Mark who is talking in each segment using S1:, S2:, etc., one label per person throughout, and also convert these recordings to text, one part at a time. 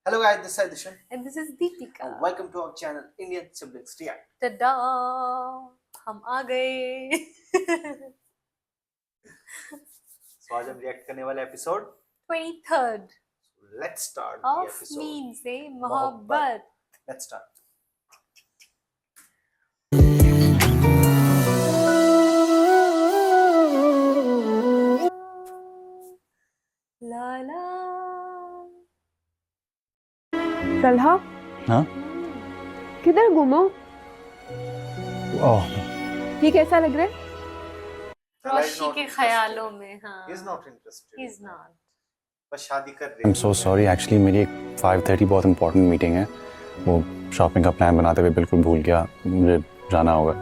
S1: Hello guys, this is Dishan.
S2: And this is Deepika.
S1: And welcome to our channel Indian Siblings React.
S2: Ta-da! हम आ गए.
S1: So आज हम react करने वाले episode
S2: 23rd
S1: Let's start the
S2: of
S1: episode.
S2: Meme से मोहब्बत.
S1: Let's start.
S2: ला ला.
S3: तलहा
S4: हाँ?
S3: किधर घूमो?
S4: ओह,
S3: ये कैसा लग रहा है?
S2: रोशी के ख्यालों में. हाँ.
S1: He's not interested.
S2: He's not.
S1: बस शादी कर रहे
S4: I'm so sorry. Actually, मेरी एक 5:30 बहुत important meeting है. वो शॉपिंग का प्लान बनाते हुए बिल्कुल भूल गया. मुझे जाना होगा.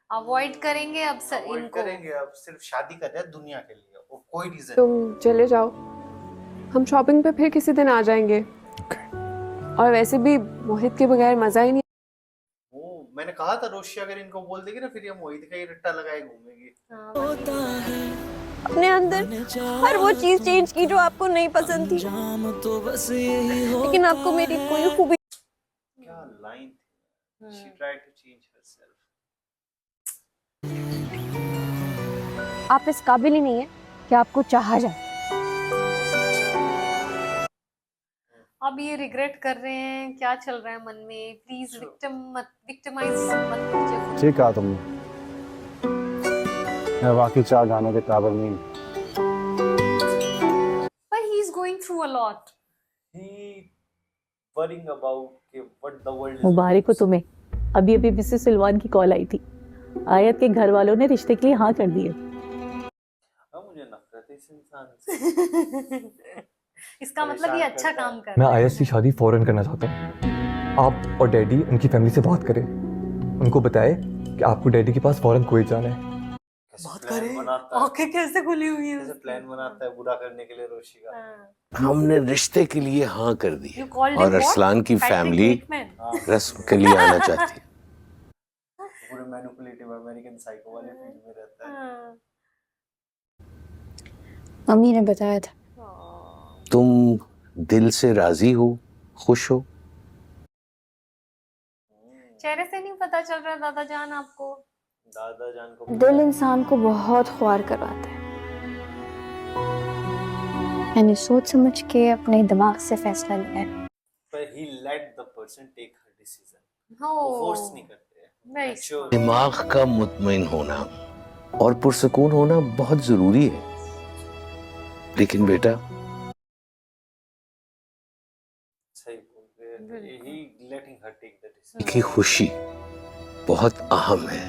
S2: अवॉइड करेंगे अब
S1: Avoid
S2: इनको.
S1: करेंगे अब सिर्फ शादी कर रहे हैं दुनिया के लिए और कोई रीजन
S3: तुम चले जाओ, हम शॉपिंग पे फिर किसी दिन आ जाएंगे.
S4: Okay.
S3: और वैसे भी मोहित के बगैर मजा ही नहीं.
S1: वो मैंने कहा था रोशी अगर इनको बोल देगी ना फिर ये मोहित का ही रट्टा लगाए घूमेगी.
S5: अपने अंदर हर वो चीज चेंज की जो आपको नहीं पसंद थी, लेकिन आपको मेरी कोई खूबी.
S1: क्या लाइन थी. She tried to change herself.
S5: आप इस काबिल ही नहीं है कि आपको चाहा जाए.
S2: अब ये रिग्रेट कर रहे हैं. क्या चल रहा है मन में? प्लीज विक्टिमाइज मत कीजिए खुद.
S4: ठीक कहा तुमने. मैं वाकई 4 गानों के काबिल नहीं.
S2: But he's going through a lot.
S1: He worrying about कि what the world is.
S6: मुबारक हो तुम्हें. अभी अभी मिसेस सिलवान की कॉल आई थी. आयत के घर वालों ने रिश्ते के लिए हाँ कर दिए.
S1: मुझे नफरत है इस इंसान से.
S2: इसका मतलब ये अच्छा काम कर
S7: मैं
S2: रहा है.
S7: आयत की शादी फौरन करना चाहता हूँ. आप और डैडी उनकी फैमिली से बात करें. उनको बताएं कि आपको डैडी के पास फौरन कुवैत जाना है.
S1: बात करें.
S2: आंखें कैसे खुली हुई हैं.
S1: कैसे प्लान बनाता है बुरा करने के लिए रोशी का.
S2: हाँ.
S8: हमने रिश्ते के लिए हाँ कर दी
S2: You called him
S8: और
S2: what?
S8: अरसलान की
S2: Patrick
S8: फैमिली
S2: Bateman.
S8: रस्म के लिए आना चाहती है.
S1: पूरे मैनिपुलेटिव अमेरिकन साइको वाले फील्ड में रहता है.
S2: हाँ.
S5: मम्मी ने बताया था.
S8: तुम दिल से राजी हो, खुश हो.
S2: चेहरे से नहीं पता चल रहा दादा जान आपको.
S1: दादा जान को
S5: दिल इंसान को बहुत ख्वार करवाता है. मैंने सोच समझ के अपने दिमाग से फैसला लिया है.
S1: पर he let the person take her decision.
S2: हो.
S1: वो फोर्स नहीं करते हैं.
S2: Very
S1: Mature.
S8: दिमाग का मुतमईन होना और पुरसकून होना बहुत जरूरी है. लेकिन बेटा
S1: सही बोल रहे हैं. He letting her take the decision.
S8: की खुशी बहुत अहम है.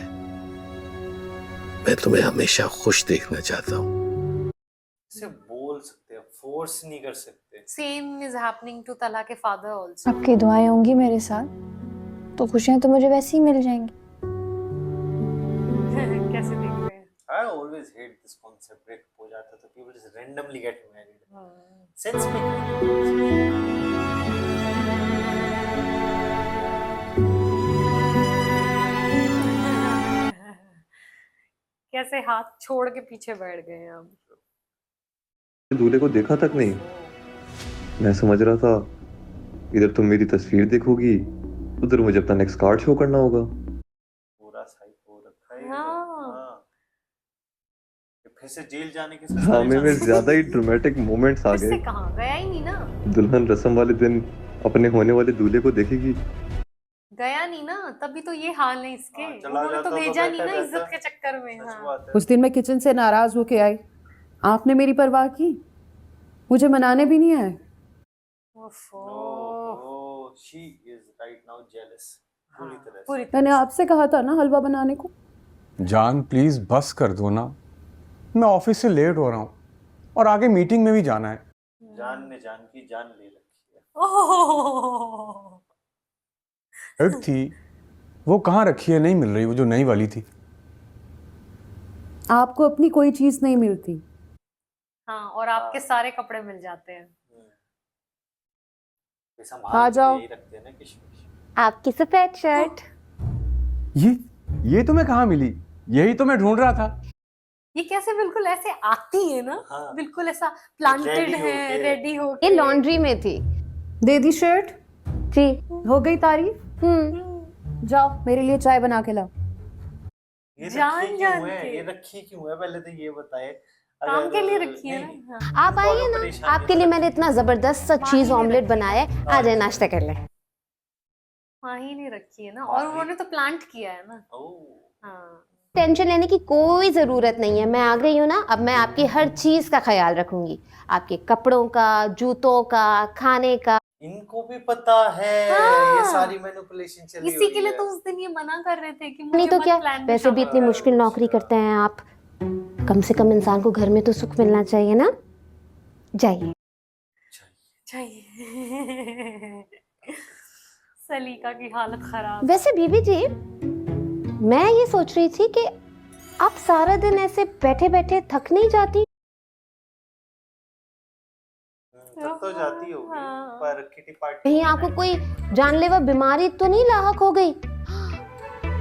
S8: मैं तुम्हें हमेशा खुश देखना चाहता हूँ.
S1: इसे बोल सकते हैं, फोर्स नहीं कर सकते.
S2: Same is happening to तला के father also.
S5: आपकी दुआएं होंगी मेरे साथ तो खुशियां तो मुझे वैसे ही मिल जाएंगी.
S2: कैसे देख रहे हैं.
S1: I always hate this concept. Breakup हो जाता है तो people just randomly get married. Sense में.
S2: कैसे हाथ छोड़ के पीछे बैठ गए हैं हम.
S9: दूल्हे को देखा तक नहीं. मैं समझ रहा था इधर तुम मेरी तस्वीर देखोगी, उधर मुझे अपना नेक्स्ट कार्ड शो करना होगा.
S1: पूरा साइको रखा है.
S2: हाँ.
S1: हाँ. फिर से जेल जाने के
S9: ड्रामे में ज्यादा ही ड्रामेटिक मोमेंट्स आ
S2: इससे
S9: गए.
S2: कहाँ गया ही नहीं ना.
S9: दुल्हन रस्म वाले दिन अपने होने वाले दूल्हे को देखेगी.
S2: गया नहीं ना तभी तो ये हाल है इसके.
S1: हाँ, चला
S2: उन्होंने तो
S1: जाता तो
S2: भेजा नहीं ना
S1: बेहतर
S2: इज्जत
S1: रहता.
S2: के चक्कर में.
S1: सच
S2: हाँ.
S1: बात है.
S6: उस दिन मैं किचन से नाराज होके आई. आपने मेरी परवाह की. मुझे मनाने भी नहीं आए.
S2: ओफो.
S1: Oh, she is right now jealous. पूरी तरह से.
S2: पूरी
S6: मैंने आपसे कहा था ना हलवा बनाने को.
S4: जान प्लीज बस कर दो ना. मैं ऑफिस से लेट हो रहा हूँ और आगे मीटिंग में भी जाना है.
S1: जान ने जान की जान ले रखी है.
S2: ओह.
S4: एक थी वो कहाँ रखी है नहीं मिल रही. वो जो नई वाली थी.
S6: आपको अपनी कोई चीज नहीं मिलती.
S2: हाँ और आपके सारे कपड़े मिल जाते हैं.
S6: आ जाओ.
S1: यही रखते हैं ना किशमिश.
S5: आपकी सफेद शर्ट.
S4: ये तुम्हें कहाँ मिली. यही तो मैं ढूंढ रहा था.
S2: ये कैसे बिल्कुल ऐसे आती है ना.
S1: हाँ.
S2: बिल्कुल ऐसा प्लांटेड
S1: Ready
S2: है.
S1: होके.
S2: रेडी हो
S5: ये लॉन्ड्री में थी.
S10: दे दी शर्ट?
S5: जी।
S10: हो गई तारीफ? जाओ मेरे लिए चाय बना के लाओ।
S1: ये
S2: जान
S1: रखी
S2: जान
S1: क्यों है?
S2: के।
S1: ये रखी क्यों है? पहले तो ये बताए।
S2: काम के लिए
S1: अगर-
S2: रखी है
S1: नहीं,
S2: ना।
S1: नहीं।
S2: हाँ।
S5: आप आइए ना,
S1: परेशानी
S5: आपके लिए
S1: तो
S5: मैंने इतना जबरदस्त सा
S2: माही
S5: चीज
S2: ने
S5: ऑमलेट
S2: रखी है।
S5: बनाया है, आ जाए नाश्ता कर ले।
S2: माही ने रखी है ना, और
S1: माही।
S2: उन्होंने तो प्लांट किया है ना।
S1: ओह,
S2: हाँ।
S5: टेंशन लेने की कोई ज़रूरत नहीं है, मैं आ गई हूँ ना, अब मैं आपकी हर चीज़ का ख्याल रखूंगी, आपके कपड़ों का, जूतों का, खाने का।
S1: इनको भी पता है।
S2: हाँ।
S1: ये सारी मैनिपुलेशन चली
S2: इसी
S1: हुई
S2: के लिए
S1: है।
S2: तो उस दिन ये मना कर रहे थे कि
S5: नहीं
S2: मुझे
S5: तो
S2: मत
S5: क्या,
S2: प्लान में
S5: वैसे भी
S2: शामिल
S5: इतनी
S2: करो।
S5: मुश्किल नौकरी करते हैं आप, कम से कम इंसान को घर में तो सुख मिलना चाहिए ना। जाइए।
S2: चाहिए। सलीका की हालत खराब।
S5: वैसे बीबी जी, मैं ये सोच रही थी कि आप सारा दिन ऐसे बैठे बैठे थक नहीं जाती?
S1: तब तो जाती होगी,
S2: हाँ।
S1: पर किटी पार्टी
S5: कहीं आपको कोई जानलेवा बीमारी तो नहीं लाहक हो गई?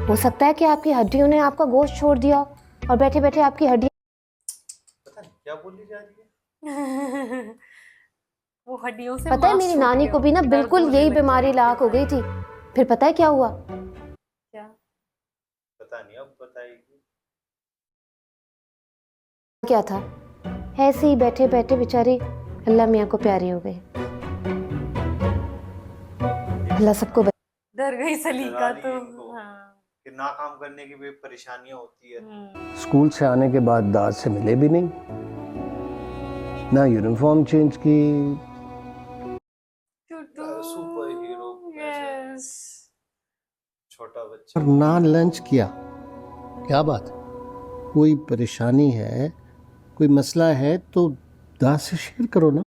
S5: हो सकता है कि आपकी हड्डियों ने आपका गोश्त छोड़ दिया हो, और बैठे बैठे आपकी हड्डियां।
S1: पता नहीं क्या बोली जा रही है।
S2: वो हड्डियों से
S5: पता है
S2: मांस
S5: मेरी
S2: छूट
S5: नानी
S2: गया,
S5: को भी ना
S2: दर्द
S5: बिल्कुल
S2: होने
S5: यही
S2: लग
S5: बीमारी
S2: जाएगा।
S5: लाहक हो गई थी, फिर पता है क्या हुआ?
S2: क्या?
S1: पता नहीं, अब बताएगी।
S5: क्या था, ऐसे ही बैठे बैठे बेचारी अल्लाह मियाँ को प्यारी हो गई। अल्लाह सबको
S2: डर गई सलीका
S1: डरा
S2: तो।
S1: ली इनको।
S2: हाँ।
S1: कि ना काम करने की भी परेशानियां होती है।
S8: स्कूल से आने के बाद दाद से मिले भी नहीं, ना यूनिफॉर्म चेंज की।
S1: Super hero.
S2: यस।
S1: छोटा बच्चा।
S8: और ना लंच किया। क्या बात, कोई परेशानी है, कोई मसला है तो दाद से शेयर करो ना।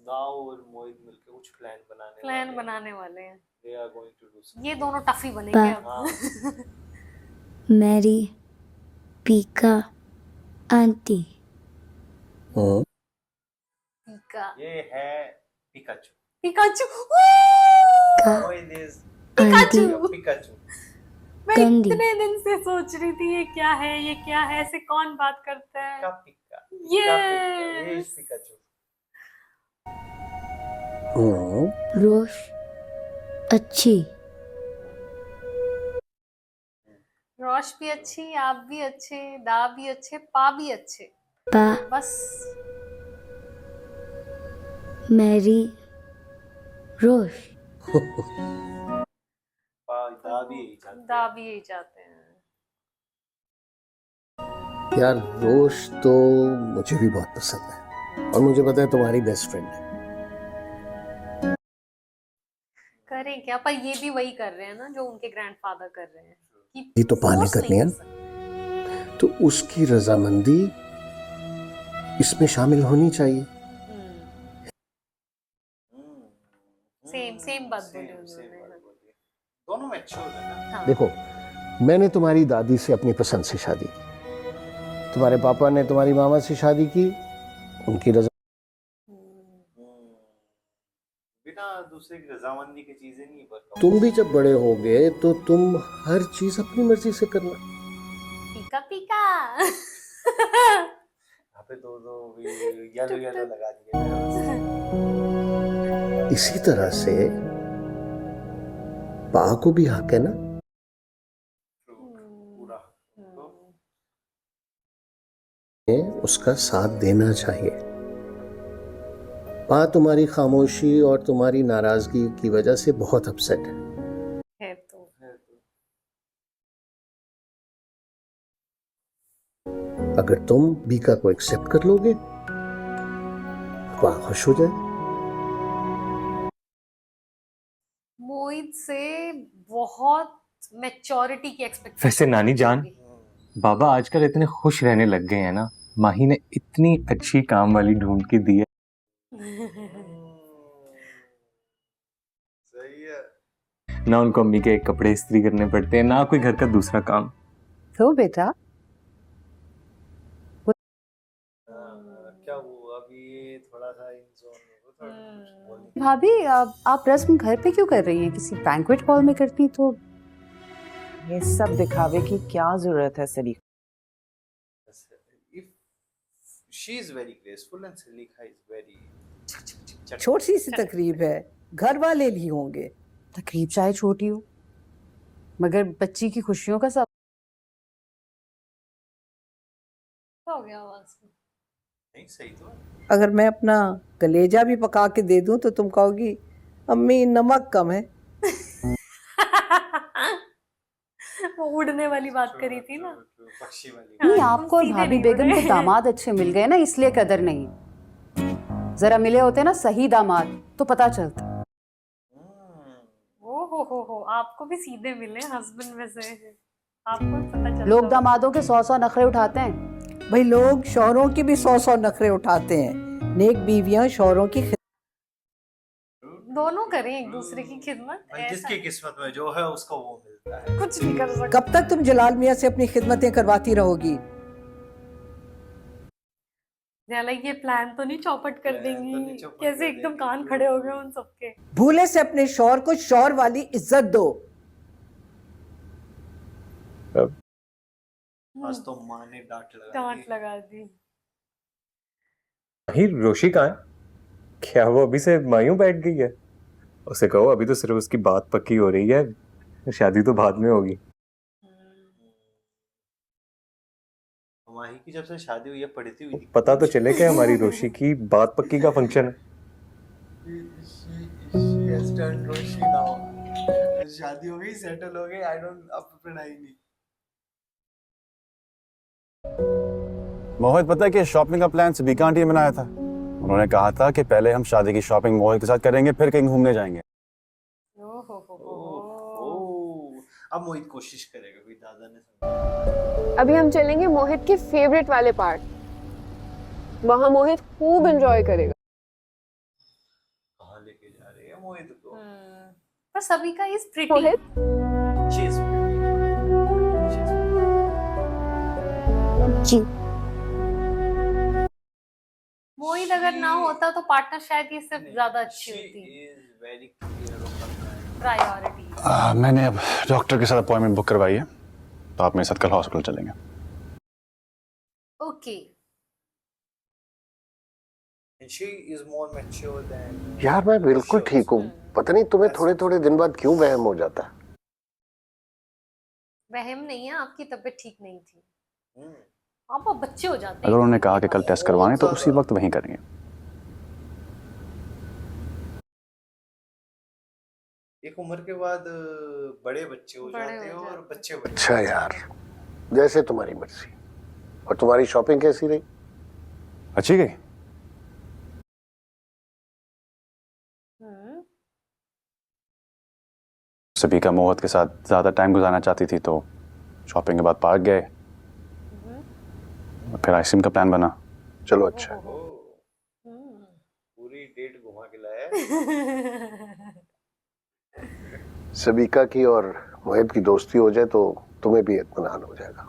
S1: दाऊ और मोहित मिलके कुछ प्लान
S2: बनाने वाले हैं।
S1: They are going to do something.
S2: ये दोनों टफी बनेंगे अब।
S1: हाँ।
S5: मैरी पीका आंटी।
S2: पीका।
S1: ये है Pikachu.
S2: Pikachu.
S1: Mohit is
S2: Pikachu.
S1: Pikachu.
S2: मैं
S5: गंदी।
S2: इतने दिन से सोच रही थी ये क्या है, ये क्या है, ऐसे कौन बात करता है।
S1: का पिका।
S2: ये
S1: ये पिकाचू।
S5: रोश अच्छी।
S2: रोश भी अच्छी, आप भी अच्छे, दा भी अच्छे, पा भी अच्छे।
S5: पा
S2: बस
S5: मैरी रोश।
S1: दा भी यही चाहते
S2: दा भी यही चाहते हैं।
S8: यार रोश तो मुझे भी बहुत पसंद है, और मुझे पता है तुम्हारी बेस्ट फ्रेंड है।
S2: करें क्या, पर ये भी वही कर रहे हैं ना जो उनके ग्रैंडफादर कर रहे हैं कि
S8: ये तो पाने
S2: force
S8: करनी है
S2: नहीं
S8: ना।
S2: कर सकते।
S8: तो उसकी रजामंदी इसमें शामिल होनी चाहिए।
S2: सेम बात बोली उन्होंने।
S1: दोनों मैच्योर है ना।
S2: हाँ।
S8: देखो, मैंने तुम्हारी दादी से अपनी पसंद से शादी की, तुम्हारे पापा ने तुम्हारी मामा से शादी की, उनकी रजा।
S1: बिना दूसरे की रजामंदी की चीजें नहीं बरकरार।
S8: तुम भी जब बड़े होगे तो तुम हर चीज अपनी मर्जी से करना।
S2: पीका पीका।
S1: यहाँ पे दो येलो लगा दिए।
S8: इसी तरह से पा को भी हक है ना।
S1: पूरा
S8: उसका साथ देना चाहिए। पा तुम्हारी खामोशी और तुम्हारी नाराजगी की वजह से बहुत अपसेट है।
S2: है तो
S8: अगर तुम बीका को एक्सेप्ट कर लोगे, पा खुश हो जाए।
S2: मोहित से बहुत मैच्योरिटी की एक्सपेक्टेशन।
S7: वैसे नानी जान, बाबा आजकल इतने खुश रहने लग गए हैं ना, माही ने इतनी अच्छी काम वाली ढूंढ के दी है।
S1: सही है।
S7: ना उनको अम्मी के कपड़े इस्त्री करने पड़ते हैं, ना कोई घर का दूसरा काम।
S10: तो बेटा
S1: क्या हुआ अभी? थोड़ा सा इन जोन हो, थोड़ा कुछ बोलने।
S10: भाभी आप रस्म घर पे क्यों कर रही हैं? किसी बैंक्वेट हॉल में करती तो।
S11: ये सब दिखावे की क्या जरूरत है सलीका?
S1: If she is very graceful and Salika is very
S11: छोटी सी तकरीब है, घर वाले भी होंगे।
S10: तकलीफ चाहे छोटी हो, मगर बच्ची की खुशियों का सब
S2: क्या हो गया आवाज में?
S1: नहीं सही तो है।
S11: अगर मैं अपना कलेजा भी पका के दे दूं तो तुम कहोगी अम्मी नमक कम है।
S2: वो उड़ने वाली बात करी थी ना।
S1: पक्षी वाली।
S10: नहीं,
S2: हाँ,
S10: आपको और
S2: सीधे
S10: भाभी
S2: नहीं
S10: बेगम
S2: उड़
S10: को
S2: रहे।
S10: दामाद अच्छे मिल गए ना, इसलिए कदर नहीं। जरा मिले होते ना सही दामाद तो पता चलता।
S2: हो आपको भी सीधे मिले हस्बैंड में से, आपको भी पता चलता
S10: लोग
S2: होगा।
S10: दामादों के 100 नखरे उठाते हैं।
S11: भाई लोग शौहरों की भी 100 नखरे उठाते हैं। नेक बीवियां शौहरों की
S2: दोनों करें एक दूसरे की खिदमत।
S1: भाई
S2: ऐसा
S1: जिसकी किस्मत में जो है उसको वो मिलता है।
S2: कुछ नहीं कर सकते।
S11: कब तक तुम जलाल मियां से अपनी खिदमतें करवाती रहोगी?
S2: ये प्लान तो नहीं चौपट कर
S1: प्लान तो
S2: देंगी?
S1: नहीं चौपट
S2: कैसे
S1: कर
S2: एकदम
S1: देंगी,
S2: कान खड़े हो गए उन सबके।
S11: भूले से अपने शौहर को शौहर वाली इज्जत दो।
S1: आज तो माँ ने डांट
S2: लगा दी।
S7: ही रोशी कहाँ है? क्या वो अभी से मायूं बैठ गई है? उसे कहो अभी तो सिर्फ उसकी बात पक्की हो रही है, शादी तो बाद में होगी।
S1: माही की जब से शादी हुई है पढ़ती हुई
S7: पता तो चले क्या हमारी रोशी की बात पक्की का फंक्शन है।
S1: शादी हो गई, सेटल हो गई, आई डोंट अब पढ़ाई नहीं।
S4: मोहित, पता है कि शॉपिंग का प्लान सबिका आंटी ने बनाया था। उन्होंने कहा था कि पहले हम शादी की शॉपिंग मोहित के साथ करेंगे, फिर कहीं घूमने जाएंगे।
S1: अब मोहित कोशिश करेगा, कोई दादा ने समझा।
S3: अभी हम चलेंगे मोहित के फेवरेट वाले पार्ट। वहाँ मोहित खूब एंजॉय करेगा।
S1: कहाँ लेके जा रहे हैं मोहित को?
S2: पर सभी का इज प्रिटी।
S3: मोहित,
S5: जी
S2: मोहित अगर ना होता तो पार्टनर शायद ये सब ज्यादा अच्छी होती। प्रायोरिटी।
S4: मैंने अब डॉक्टर के साथ अपॉइंटमेंट बुक करवाई है, तो आप मेरे साथ कल हॉस्पिटल चलेंगे।
S2: Okay.
S1: She is more mature than
S8: यार मैं बिल्कुल ठीक हूँ, पता नहीं तुम्हें थोड़े थोड़े दिन बाद क्यों वहम हो जाता है।
S2: वहम नहीं है, आपकी तबीयत ठीक नहीं थी। आप अब बच्चे हो जाते हैं।
S4: अगर उन्होंने कहा कि कल टेस्ट करवाने तो उसी वक्त वहीं करेंगे।
S1: एक उम्र के बाद बड़े बच्चे हो जाते हैं और बच्चे बड़े।
S8: अच्छा यार, जैसे तुम्हारी मर्जी। और तुम्हारी शॉपिंग कैसी रही?
S4: अच्छी गई। सबिका मोहित के साथ ज्यादा टाइम गुजारना चाहती थी, तो शॉपिंग के बाद पार्क गए, फिर आइसक्रीम का प्लान बना।
S8: चलो अच्छा।
S1: पूरी डेट घुमा के लाया।
S8: सबिका की और मोहित की दोस्ती हो जाए तो तुम्हें भी इत्मीनान हो जाएगा,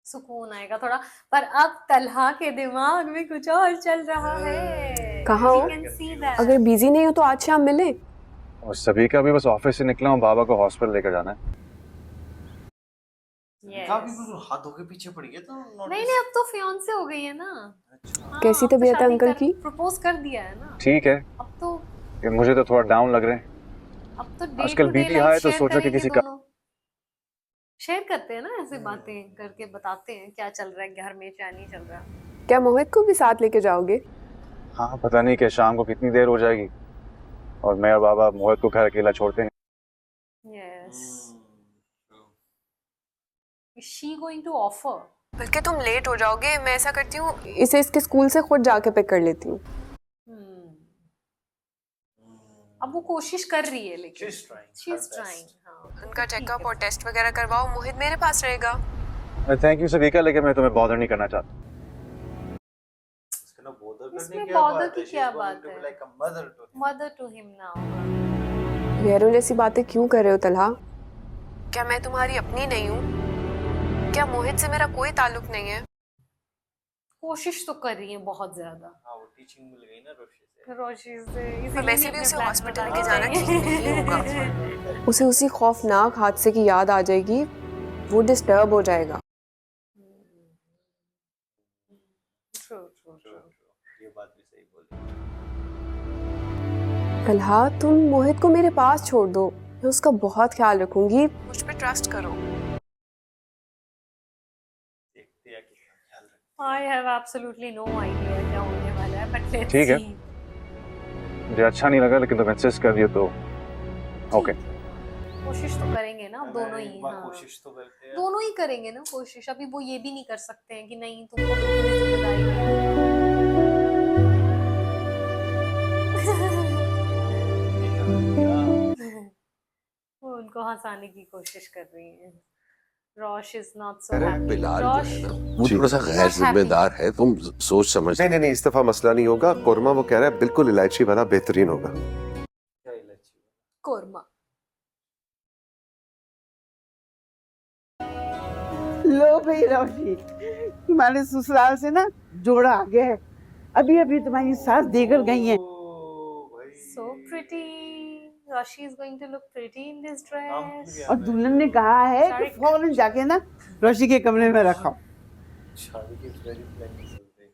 S2: सुकून आएगा थोड़ा। पर अब तलहा के दिमाग में कुछ और चल रहा है।
S3: कहाँ हो? अगर बिजी नहीं हो तो आज शाम मिले।
S4: और सबिका भी बस ऑफिस से निकला हूँ, बाबा को हॉस्पिटल लेकर जाना है।
S1: हाथ धो के पीछे पड़ गया तो
S2: नहीं नहीं, अब तो फियांसे हो गई है ना। हाँ,
S3: कैसी
S2: अब तो
S3: तबीयत है
S2: शादी
S3: अंकल की?
S2: प्रपोज कर दिया है ना।
S4: ठीक है,
S2: अब तो
S4: मुझे तो थोड़ा डाउन लग रहे हैं।
S2: अब तो
S4: आजकल बीवी है तो सोचा कि किसी का
S2: शेयर करते हैं ना, ऐसे बातें करके बताते हैं क्या चल रहा है घर में, क्या नहीं चल रहा।
S3: क्या मोहित को भी साथ लेके जाओगे?
S4: हाँ, पता नहीं कि शाम को कितनी देर हो जाएगी और मैं और बाबा मोहित को घर अकेला छोड़ते हैं।
S2: Yes. Is she going to offer?
S3: बल्कि तुम लेट हो जाओगे, मैं ऐसा करती हूँ इसे इसके स्कूल से खुद जाके पिक कर लेती हूँ।
S2: अब वो कोशिश कर रही है, लेकिन शी इज ट्राइंग।
S3: उनका चेकअप और टेस्ट वगैरह करवाओ, मोहित मेरे पास रहेगा।
S4: थैंक यू सबिका, लेकिन मैं तुम्हें बॉदर नहीं करना चाहता।
S2: इसमें बॉदर की क्या बात है? Mother to him now.
S3: गैरों जैसी बातें क्यों कर रहे हो तलहा? क्या मैं तुम्हारी अपनी नहीं हूँ? क्या मोहित से मेरा कोई ताल्लुक नहीं है?
S2: कोशिश तो कर रही है बहुत ज्यादा।
S1: हाँ, वो टीचिंग मिल गई ना
S2: रोशी से।
S3: वैसे भी उसे हॉस्पिटल लेके जाना ठीक नहीं होगा। उसे उसी खौफनाक हादसे की याद आ जाएगी, वो डिस्टर्ब हो जाएगा।
S1: ये बात भी सही बोली।
S3: कल्हा, तुम मोहित को मेरे पास छोड़ दो, मैं उसका बहुत ख्याल रखूंगी, मुझ पे ट्रस्ट करो।
S1: देखते हैं कितना ख्याल रखते
S2: I have absolutely no idea क्या होने वाला है, but let's
S4: ठीक है।
S2: see.
S4: मुझे अच्छा नहीं लगा, लेकिन तुम इंसिस्ट कर रही हो तो ओके।
S2: कोशिश तो करेंगे ना, अब
S1: हैं।
S2: दोनों ही।
S1: एक बार
S2: हाँ,
S1: कोशिश तो करते हैं।
S2: दोनों ही करेंगे ना कोशिश। अभी वो ये भी नहीं कर सकते हैं कि नहीं तुमको बिल्कुल ही जिम्मेदारी नहीं है। वो उनको हंसाने की कोशिश कर रही है। Roche is not so happy.
S12: Bilal जो
S2: रॉश
S12: है ना वो थोड़ा सा गैर जिम्मेदार है, तुम सोच समझ। नहीं, इस दफा मसला नहीं होगा। कोरमा वो कह रहा है बिल्कुल इलायची वाला बेहतरीन होगा।
S1: क्या इलायची?
S2: कोरमा।
S11: लो भाई रोशी, तुम्हारे ससुराल से ना जोड़ा आ गया है। अभी अभी तुम्हारी सास देकर गई है।
S2: So pretty. Rashi is going to look pretty in this dress.
S11: और दुल्हन ने कहा है कि फौरन जाके ना रोशी के कमरे में रखो।
S1: शादी की वेरी प्लानिंग चल रही।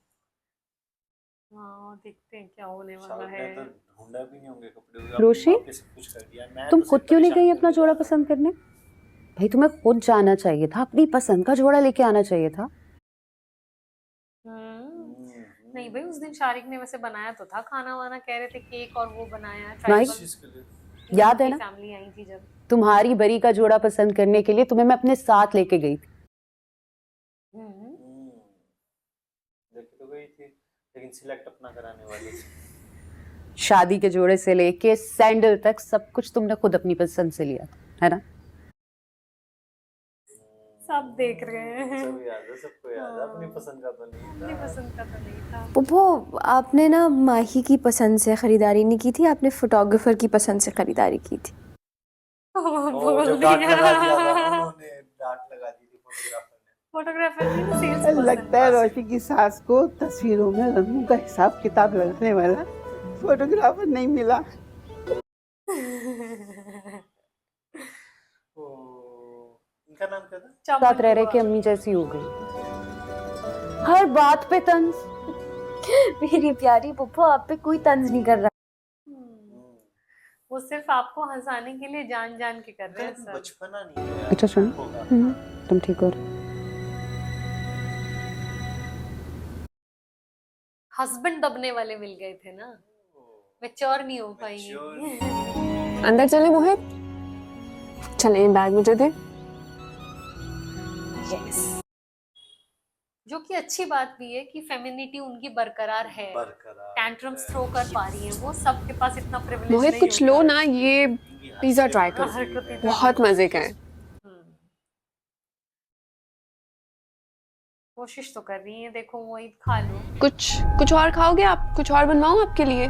S2: हाँ, देखते हैं क्या होने वाला
S1: शादी
S2: है।
S1: में तो ढूंढा भी नहीं होंगे कपड़े।
S10: रोशी,
S1: आपने सब कुछ कर दिया। मैं
S10: तुम
S1: तो
S10: खुद
S1: सिर्फ
S10: क्यों नहीं गई
S1: परेशान
S10: अपना
S1: कर
S10: जोड़ा
S1: दिया।
S10: पसंद करने? भाई तुम्हें खुद जाना चाहिए था, अपनी पसंद का जोड़ा लेके आना चाहिए था।
S2: नहीं भाई, उस दिन शारिक ने वैसे बनाया तो था खाना वाना, कह रहे थे केक और वो बनाया।
S10: नहीं, याद है ना
S2: फैमिली आई थी जब।
S10: तुम्हारी बरी का जोड़ा पसंद करने के लिए तुम्हें मैं अपने साथ लेके गई थी।
S1: लेके तो गई थी, लेकिन सिलेक्ट अपना कराने वाली थी।
S10: शादी के जोड़े से लेके सैंडल तक सब कुछ तुमने खुद अपनी पसंद से लिया था, है ना?
S2: सब देख रहे हैं।
S1: सब याद है, सबको याद है। अपनी पसंद का तो नहीं था।
S2: अपनी पसंद का तो नहीं था।
S3: पुप्पो, आपने ना माही की पसंद से खरीदारी नहीं की थी, आपने फोटोग्राफर की पसंद से खरीदारी की थी।
S2: बोल
S1: जो डांट
S2: दिया।
S1: लगा दिया था ना, उन्होंने डांट लगा दी थी फोटोग्राफर ने।
S2: फोटोग्राफर की सेल्स
S11: लगता है रोशी की सास को तस्वीरों में रंगों का हिसाब किताब लगाने वाला फोटोग्राफर नहीं मिला।
S1: इनका नाम क्या था?
S10: साथ रह रहे कि अम्मी जैसी हो गई, हर बात पे तंज।
S3: मेरी प्यारी पुप्पो, आप पे कोई तंज नहीं कर रहा।
S2: वो सिर्फ आपको हंसाने के लिए जान जान के कर रहे हैं सर।
S1: बचपना नहीं है।
S10: अच्छा सुन, तुम ठीक हो?
S2: हस्बैंड दबने वाले मिल गए थे ना, मैच्योर नहीं हो पाएंगे।
S3: अंदर चले मोहित, चले बैग मुझे दे।
S2: यस, जो कि अच्छी बात भी है कि फेमिनिटी उनकी बरकरार है। टैंट्रम्स थ्रो कर पा रही हैं वो, सबके पास इतना प्रिविलेज नहीं
S3: मोहित कुछ लो ना, ये पिज्जा ट्राई कर, बहुत मजे का है।
S2: कोशिश तो कर रही है, देखो मोहित खा लो।
S3: कुछ और खाओगे आप? कुछ और बनवाऊं आपके लिए?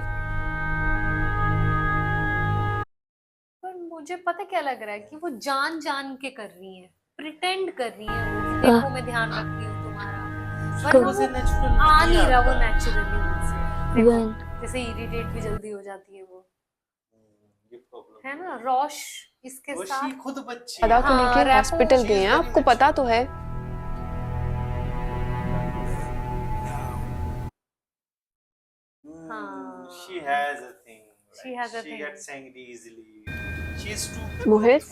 S2: पर मुझे पता क्या लग रहा है कि वो जान जान के कर रही है, प्रिटेंड कर रही है वो, कि देखो मैं ध्यान रखती हूँ तुम्हारा, पर वो आ नहीं रहा वो नेचुरली उनसे। देखो जैसे इरिटेट भी जल्दी हो जाती है वो,
S1: ये प्रॉब्लम
S2: है ना। रॉश इसके साथ
S1: खुद बच्ची
S3: दादा को लेके हॉस्पिटल गए हैं, आपको पता तो है।
S1: She has a thing.
S2: She has a thing.
S1: She gets angry easily. She is too.
S3: मोहित,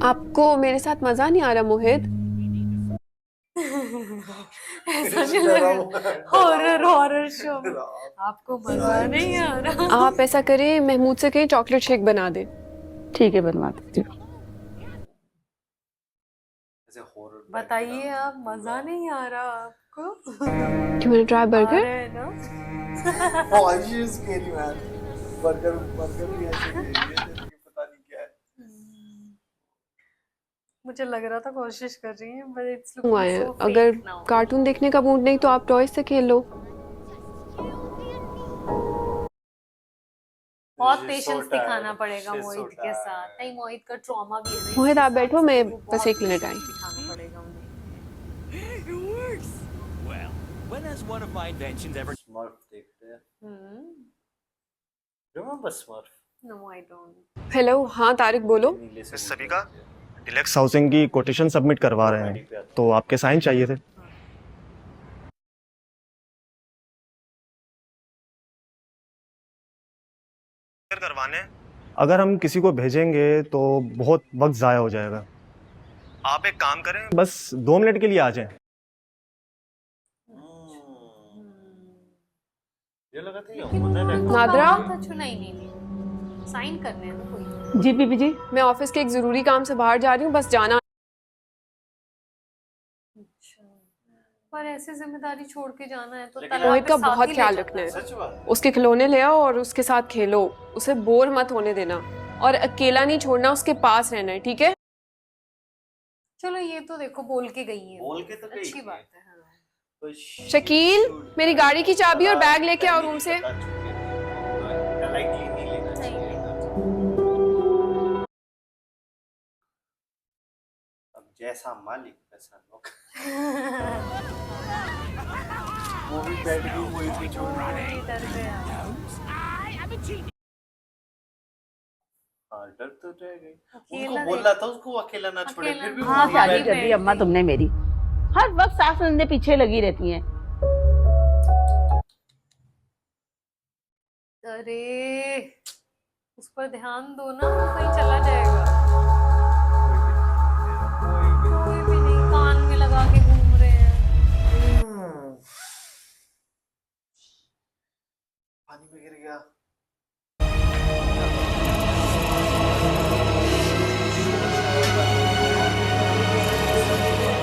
S3: आपको मेरे साथ मजा नहीं आ रहा मोहित?
S2: ऐसा नहीं लग रहा। हॉरर शो में आपको मजा नहीं आ रहा।
S3: आप ऐसा करें, महमूद से कहीं चॉकलेट शेक बना दे।
S11: ठीक है, बनवा देती हूँ।
S2: बताइए आप, मजा नहीं आ रहा आपको?
S3: Do you want to try burger?
S1: Oh, she is scary man. Burger भी ऐसे ही है, पता नहीं क्या है।
S2: मुझे लग रहा था कोशिश कर रही है, but it's
S3: हुआ
S2: looking
S3: है,
S2: so
S3: अगर
S2: fake now.
S3: कार्टून देखने का मूड नहीं तो आप टॉयज से खेल लो।
S2: बहुत पेशेंस दिखाना पड़ेगा मोहित के साथ। नहीं, मोहित का ट्रॉमा भी है ना।
S3: मोहित आप बैठो, मैं बस 1 मिनट आई।
S2: दिखाना पड़ेगा उन्हें।
S13: When has one of my inventions ever?
S1: Smurf देखते हैं। Remember Smurf?
S2: No, I don't.
S8: Hello, हाँ तारिक बोलो।
S14: सभी का डिलक्स हाउसिंग की कोटेशन सबमिट करवा रहे हैं, तो आपके साइन चाहिए थे। ट्रांसफर करवाने हैं। अगर हम किसी को भेजेंगे तो बहुत वक्त ज़ाया हो जाएगा। आप एक काम करें, बस 2 मिनट के लिए आ जाएं।
S1: ये लगा था
S3: नादरा?
S2: नहीं साइन करने हैं ना कोई।
S6: जी बीबी जी।
S3: मैं ऑफिस के एक जरूरी काम से बाहर जा रही हूँ, बस जाना।
S2: पर ऐसे जिम्मेदारी छोड़ के जाना है तो
S3: मोहित का बहुत ख्याल रखना है। उसके खिलौने ले आओ और उसके साथ खेलो, उसे बोर मत होने देना और अकेला नहीं छोड़ना, उसके पास रहना है, ठीक है?
S2: चलो ये तो देखो बोल के गई है,
S1: बोल के तो गई
S2: अच्छी बात है। हाँ।
S3: शकील, मेरी गाड़ी की चाबी और बैग लेके आओ रूम से।
S1: जैसा मालिक वैसा नौकर। वो भी बैठ गई, वही भी छोड़ गई। हाँ, डर तो रह गई। उनको बोला था उसको अकेला ना छोड़े, फिर भी
S11: हाँ शादी कर दी अम्मा तुमने मेरी। हर वक्त सास नंदे पीछे लगी रहती हैं।
S2: अरे उस पर ध्यान दो ना, वो कहीं चला जाएगा। कोई भी नहीं, कान में लगा के घूम रहे हैं।
S1: पानी में गिर गया।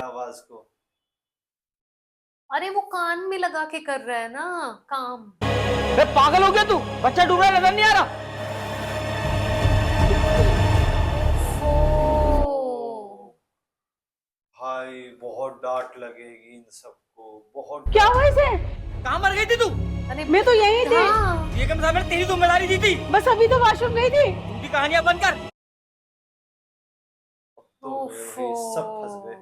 S1: आवाज को।
S2: अरे वो कान में लगा के कर रहा है ना काम।
S11: बे पागल हो गया तू? बच्चा डूब रहा है, नजर नहीं आ रहा?
S1: भाई बहुत डांट लगेगी इन सबको, बहुत।
S11: क्या हुआ इसे? कहाँ मर गई थी तू?
S2: अरे
S11: मैं तो यही थी।
S15: ये क्या मतलब तेरी जिम्मेदारी दी थी?
S11: बस अभी तो वॉशरूम गई थी।
S15: उनकी कहानियां बंद कर।
S1: तो सब फंस गए।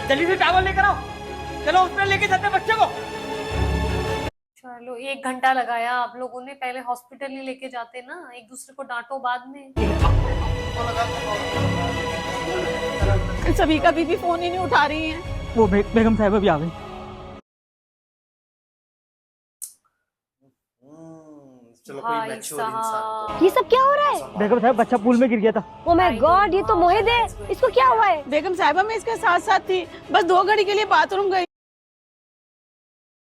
S15: जल्दी से टावल लेकर आओ, चलो हॉस्पिटल लेके चलते हैं बच्चे को।
S2: चलो 1 घंटा लगाया आप लोगों ने, पहले हॉस्पिटल ही लेके जाते ना, एक दूसरे को डांटो बाद में।
S11: सभी का बीबी फोन ही नहीं उठा रही है।
S15: वो बेगम साहिबा भी आ गई।
S1: चलो कोई मैच्योर इंसान।
S5: ये सब क्या हो रहा है?
S15: बेगम साहब बच्चा पूल में गिर गया था।
S5: ओ माय गॉड, ये तो मोहित है। इसको क्या हुआ है?
S11: बेगम साहिबा मैं इसके साथ साथ थी, बस 2 घड़ी के लिए बाथरूम गई।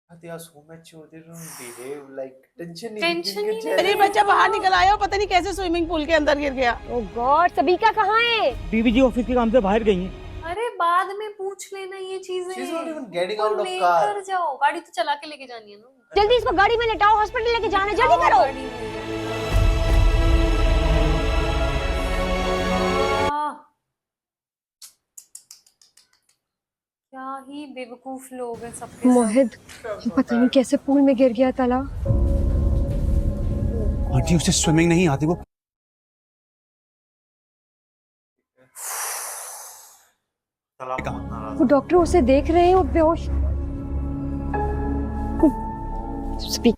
S1: They are so mature, they don't behave like tension
S2: नहीं।
S11: अरे बच्चा बाहर निकल आया और पता नहीं कैसे स्विमिंग पूल के अंदर गिर गया।
S5: ओ गॉड, सबीका कहाँ है?
S15: बीबी जी ऑफिस के काम से बाहर गई हैं।
S2: अरे बाद में पूछ लेना ये चीजें।
S1: She's not even getting out of
S2: लेकर
S1: car.
S2: जाओ, गाड़ी तो चला के लेके जानी है ना।
S5: जल्दी इसको गाड़ी में लेटाओ, हॉस्पिटल लेके जाना, जल्दी करो। क्या ही बेवकूफ लोग हैं सबके।
S3: मोहित, पता नहीं कैसे पूल में गिर गया ताला।
S4: आंटी उसे स्विमिंग नहीं आती, वो
S3: वो डॉक्टर उसे देख रहे हैं, वो बेहोश। स्पीक।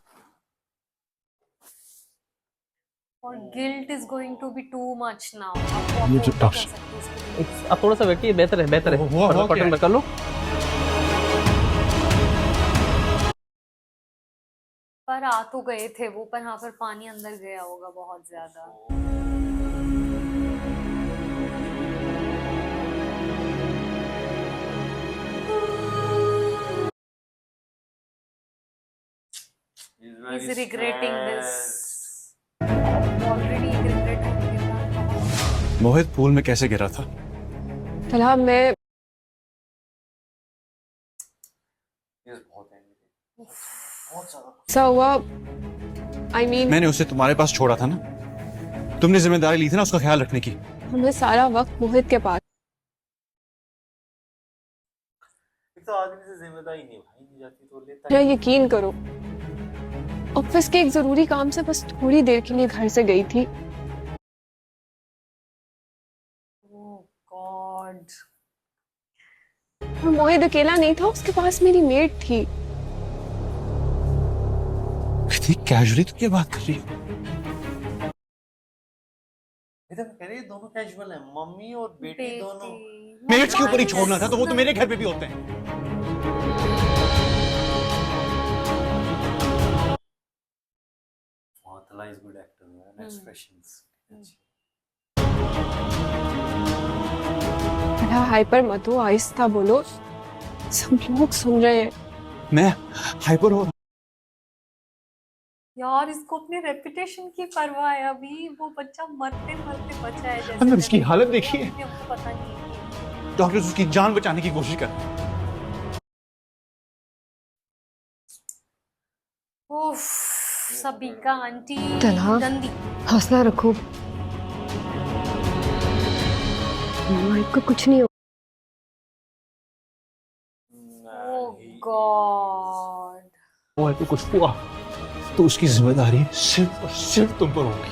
S2: और guilt is going to be too much now.
S15: अब थोड़ा सा बैठिए, बेहतर है बेहतर है। बटन कर लो।
S2: पर आ तो गए थे वो, पर हाँ पर पानी अंदर गया होगा बहुत ज्यादा। He's regretting this. Already regret हो गया।
S4: मोहित पूल में कैसे गिरा था?
S3: ताला मैं ऐसा हुआ, I mean,
S4: मैंने उसे तुम्हारे पास छोड़ा था ना, तुमने जिम्मेदारी ली थी ना उसका ख्याल रखने की।
S3: हमने सारा वक्त मोहित के पास।
S1: तो आदमी से जिम्मेदारी निभाई नहीं जाती तो लेता
S3: मेरा यकीन करो, ऑफिस के एक जरूरी काम से बस थोड़ी देर के लिए घर से गई थी।
S2: Oh God.
S3: और मोहित अकेला नहीं था, उसके पास मेरी मेड थी।
S4: इतनी कैजुअली तो क्या बात कर रही हो?
S1: कह रही दोनों कैजुअल हैं, मम्मी और बेटी दोनों।
S4: मेड्स के ऊपर ही छोड़ना था तो वो तो मेरे घर पे भी होते हैं।
S1: Talha is good actor and expressions.
S3: बड़ा हाइपर मत हो, आहिस्ता बोलो, सब लोग सुन रहे हैं।
S16: मैं हाइपर हो
S2: यार इसको अपने रेपुटेशन की परवाह है, अभी वो बच्चा मरते मरते बचा है। जैसे
S16: अंदर इसकी हालत देखिए,
S2: हमको पता नहीं है।
S16: डॉक्टर उसकी जान बचाने की कोशिश कर रहे हैं।
S2: उफ, सबिका आंटी
S3: तलहा,
S2: गंदी।
S3: हौसला रखो, माइक को कुछ नहीं हो।
S2: ओह गॉड,
S16: वो तो कुछ हुआ तो उसकी जिम्मेदारी सिर्फ और सिर्फ तुम पर होगी।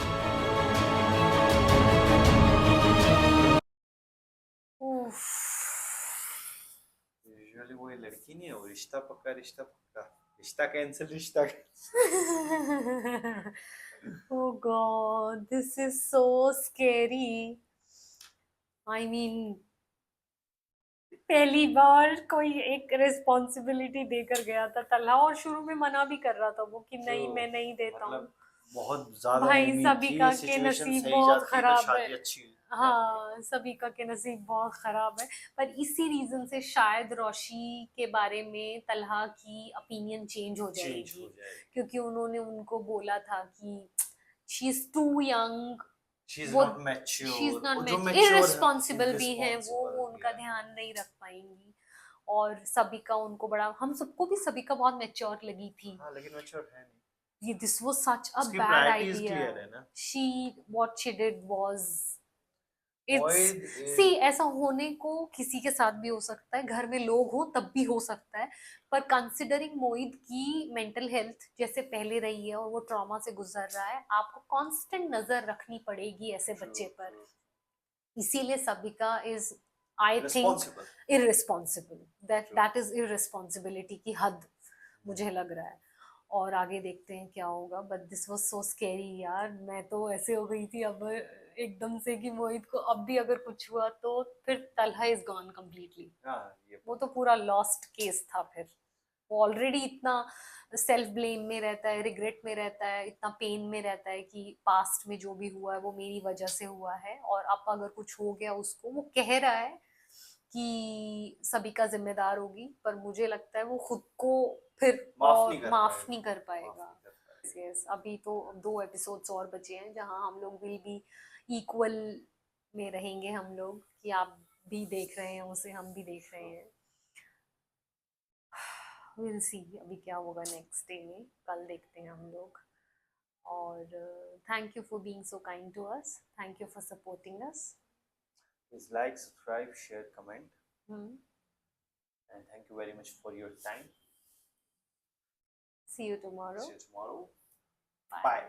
S1: यूजुअली वो ये लड़की नहीं है, वो रिश्ता पक्का रिश्ता कैंसिल रिश्ता
S2: oh god, this is so scary. I mean, पहली बार कोई एक रिस्पॉन्सिबिलिटी देकर गया था तल्हा, और शुरू में मना भी कर रहा था वो कि नहीं मैं नहीं देता हूँ।
S1: बहुत ज्यादा
S2: भाई
S1: उम्मीद
S2: सबिका
S1: थी,
S2: के
S1: सिचुएशन
S2: नसीब
S1: सही
S2: बहुत
S1: जाती तो
S2: खराब
S1: शादी
S2: है।
S1: अच्छी हुई।
S2: हाँ, सबिका के नसीब बहुत खराब है, पर इसी रीजन से शायद रोशी के बारे में तल्हा की ओपिनियन चेंज हो जाएगी, क्योंकि उन्होंने उनको बोला था कि she is too young, irresponsible भी है वो उनका ध्यान नहीं रख पाएंगी। और सबिका उनको बड़ा, हम सबको भी सबिका बहुत मैच्योर लगी थी।
S1: हाँ, लेकिन मैच्योर है नहीं।
S2: ये दिस वाज सच अ
S1: उसकी
S2: बैड
S1: priorities
S2: आइडिया।
S1: clear है ना?
S2: व्हाट शी डिड वाज, सी ऐसा होने को किसी के साथ भी हो सकता है, घर में लोग हो तब भी हो सकता है, पर कंसिडरिंग मोहित की मेंटल हेल्थ जैसे पहले रही है और वो ट्रॉमा से गुजर रहा है, आपको कांस्टेंट नजर रखनी पड़ेगी ऐसे बच्चे पर। इसीलिए सबिका is, I think, irresponsible. That is irresponsibility की हद, मुझे लग रहा है। और आगे देखते हैं क्या होगा, but this was so scary यार। मैं तो ऐसे हो गई थी अब एकदम से कि मोहित को अब भी अगर कुछ हुआ तो फिर तल्हा इज गॉन कम्प्लीटली। वो तो पूरा लॉस्ट केस था। फिर वो ऑलरेडी इतना सेल्फ ब्लेम में रहता है, रिग्रेट में रहता है, इतना पेन में रहता है कि पास्ट में जो भी हुआ है वो मेरी वजह से हुआ है, और अब अगर कुछ हो गया उसको, वो कह रहा है कि सबिका जिम्मेदार होगी, पर मुझे लगता है वो खुद को फिर माफ नहीं कर पाएगा। यस, अभी तो 2 एपिसोड्स और बचे हैं जहां हम लोग विल बी इक्वल में रहेंगे, हम लोग, कि आप भी देख रहे हैं उसे, हम भी देख रहे हैं। विल सी अभी क्या होगा नेक्स्ट डे में, कल देखते हैं हम लोग। और thank you for being so kind to us, thank you for supporting us.
S1: Please like, subscribe, share, comment. And thank you very much for your time.
S2: See you tomorrow.
S1: Bye.